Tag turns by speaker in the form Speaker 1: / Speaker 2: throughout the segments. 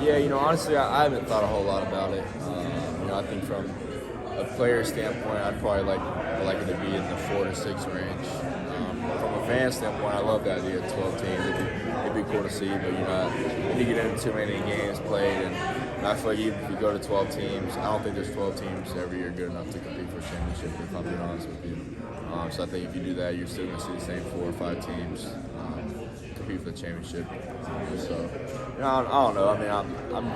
Speaker 1: Yeah, honestly, I haven't thought a whole lot about it. I think from a player standpoint, I'd probably like it to be in the 4 to 6 range. From a fan standpoint, I love the idea of 12 teams. It'd be cool to see, but when you get into too many games played, and I feel like even if you go to 12 teams, I don't think there's 12 teams every year good enough to compete for a championship. If I'm being honest with you, so I think if you do that, you're still going to see the same 4 or 5 teams compete for the championship. So I don't know. I mean,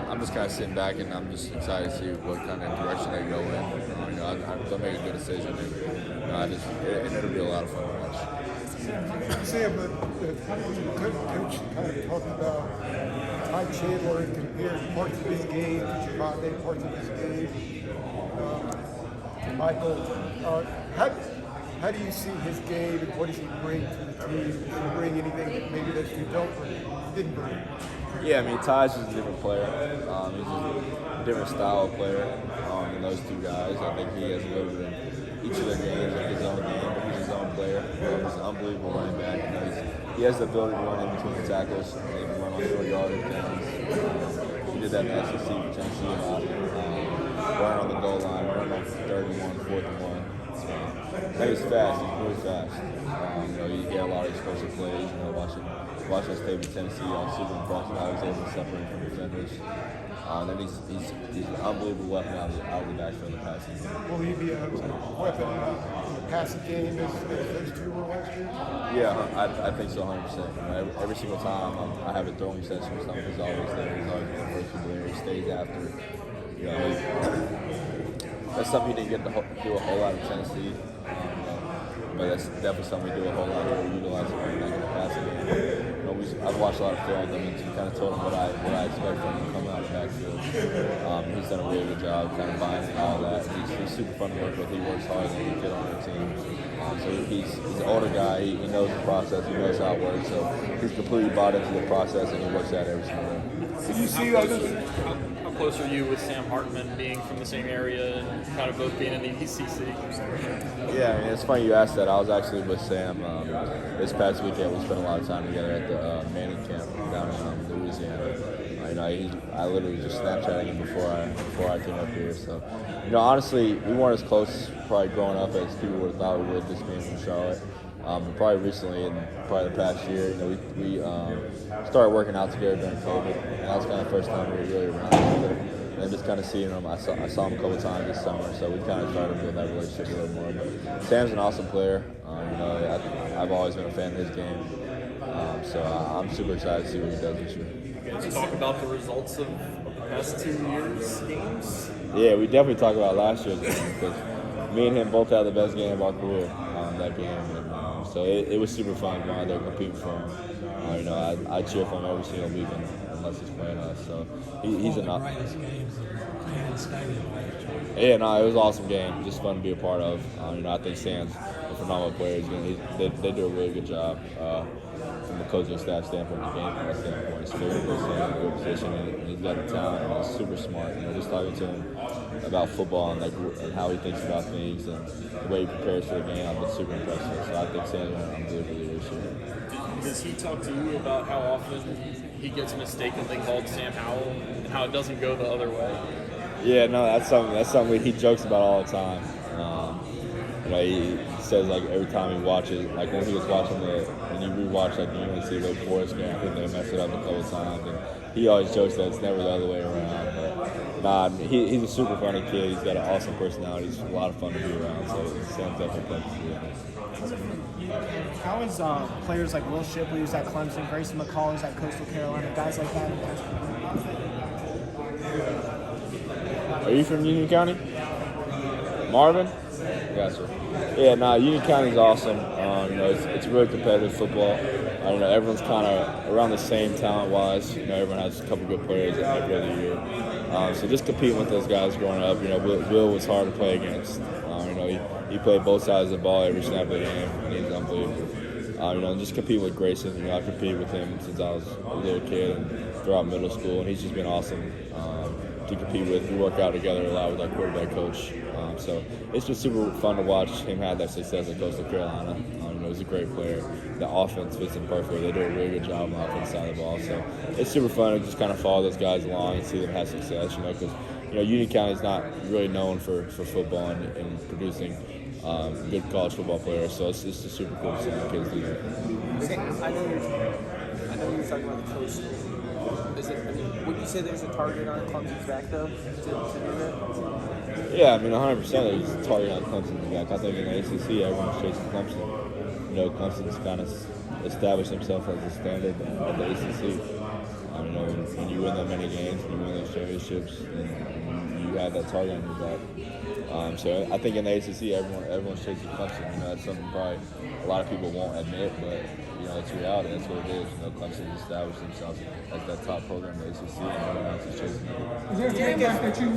Speaker 1: I'm just kind of sitting back, and I'm just excited to see what kind of direction they go in. They'll make a good decision, and it'll be a lot of fun to watch.
Speaker 2: Sam, the coach kind of talked about Ty Chandler and compared parts of his game to Javante, parts of his game to Michael. How do you see his game, and what does he bring to the team? Does he bring anything that maybe that you didn't bring?
Speaker 1: Yeah, I mean, Ty's just a different player. He's just a different style of player than those two guys. I think he has a little bit in each of their games, like his own game, but he's his own player. He's an unbelievable running back. He has the ability to run in between the tackles, and he can run on short yardage downs. He did that in the SEC for Tennessee a lot. Run on the goal line, run on 3rd and 1, 4th and 1. He's fast. He's really fast. You get a lot of explosive plays. Watching us tape in Tennessee, I was super impressed with how he's able to separate from defenders. Then he's an unbelievable weapon out of the backfield in the passing game.
Speaker 2: Will he be a weapon in the passing game as those two were last year?
Speaker 1: Yeah, I think so, 100%. Every single time I have a throwing session or something, he's always there. He's always the first one there. He stays after. That's something he didn't get to do a whole lot in Tennessee. But that's definitely something we do a whole lot here. We utilize it right back in the passing game. I've watched a lot of film of him and kind of told him what I expect from him coming out of the backfield. He's done a really good job kind of buying all that. He's super fun to work with. He works hard and he fit on our team. So he's an older guy. He knows the process. He knows how it works. So he's completely bought into the process and he works at it every single day.
Speaker 2: Did you see
Speaker 3: how close are you with Sam Hartman being from the same area and kind of both being in the ECC?
Speaker 1: Yeah, I mean, it's funny you asked that. I was actually with Sam this past weekend. We spent a lot of time together at the Manning camp down in Louisiana. I literally just Snapchatted him before I came up here. So, honestly, we weren't as close probably growing up as people would have thought we would, just being from Charlotte. But probably recently, in probably the past year, we started working out together during COVID, and that was kind of the first time we were really around each other. And just kind of seeing him, I saw him a couple times this summer, so we kind of started to build that relationship a little more. But Sam's an awesome player. I've always been a fan of his game, so I'm super excited to see what he does this year.
Speaker 3: Let's talk about the results of the past 2 years' games.
Speaker 1: Yeah, we definitely talk about last year's game because me and him both had the best game of our career that game. And, so it was super fun going out there competing for him. I cheer for him every single weekend unless he's playing us. So he's an awesome game. Yeah, no, it was an awesome game. Just fun to be a part of. I think Sam's a phenomenal player. They do a really good job from the coaching staff standpoint, the game plan standpoint. So they're going to put Sam in a good position, and he's got the talent, and he's super smart. Just talking to him about football and how he thinks about things and the way he prepares for the game, I've been super impressed with. So I think Sam's going to unbelievable this year.
Speaker 3: Does he talk to you about how often he gets mistakenly called Sam Howell and how it doesn't go the other way?
Speaker 1: Yeah, no, that's something he jokes about all the time. He says like every time he watches, like when he was watching when you rewatch like the UNC Wake Forest game, I think they messed it up a couple times, and he always jokes that it's never the other way around. But he's a super funny kid. He's got an awesome personality. He's a lot of fun to be around. So Sam's definitely fun to be around.
Speaker 4: How is players like Will Shipley, who's at Clemson, Grayson McCall, who's at Coastal Carolina, guys like that?
Speaker 1: Are you from Union County? Marvin? Gotcha. Yeah, Union County's awesome. It's really competitive football. Everyone's kind of around the same talent-wise. Everyone has a couple good players every other year. So just competing with those guys growing up. Will was hard to play against. He played both sides of the ball every snap of the game, and he's unbelievable. Just competing with Grayson. I competed with him since I was a little kid and throughout middle school, and he's just been awesome to compete with. We work out together a lot with our quarterback coach. So it's just super fun to watch him have that success at Coastal Carolina. he's a great player. The offense fits him perfectly. They do a really good job on the offense side of the ball. So it's super fun to just kind of follow those guys along and see them have success. Because Union County is not really known for football and producing good college football players. So it's just super cool to see the kids do that.
Speaker 5: Sam, I know you're talking about the coast. Would you say there's a target on Clemson's back though to do that?
Speaker 1: Yeah, 100% there's a target on Clemson's back. I think in the ACC, everyone's chasing Clemson. Clemson's kind of established himself as a standard of the ACC. When you win that many games and you win those championships, and you have that target on your back. So I think in the ACC, everyone's chasing Clemson. That's something probably a lot of people won't admit, but it's reality. That's what it is. Clemson's established themselves as that top program in the ACC, and everyone else is chasing it.
Speaker 2: Is there a chance that you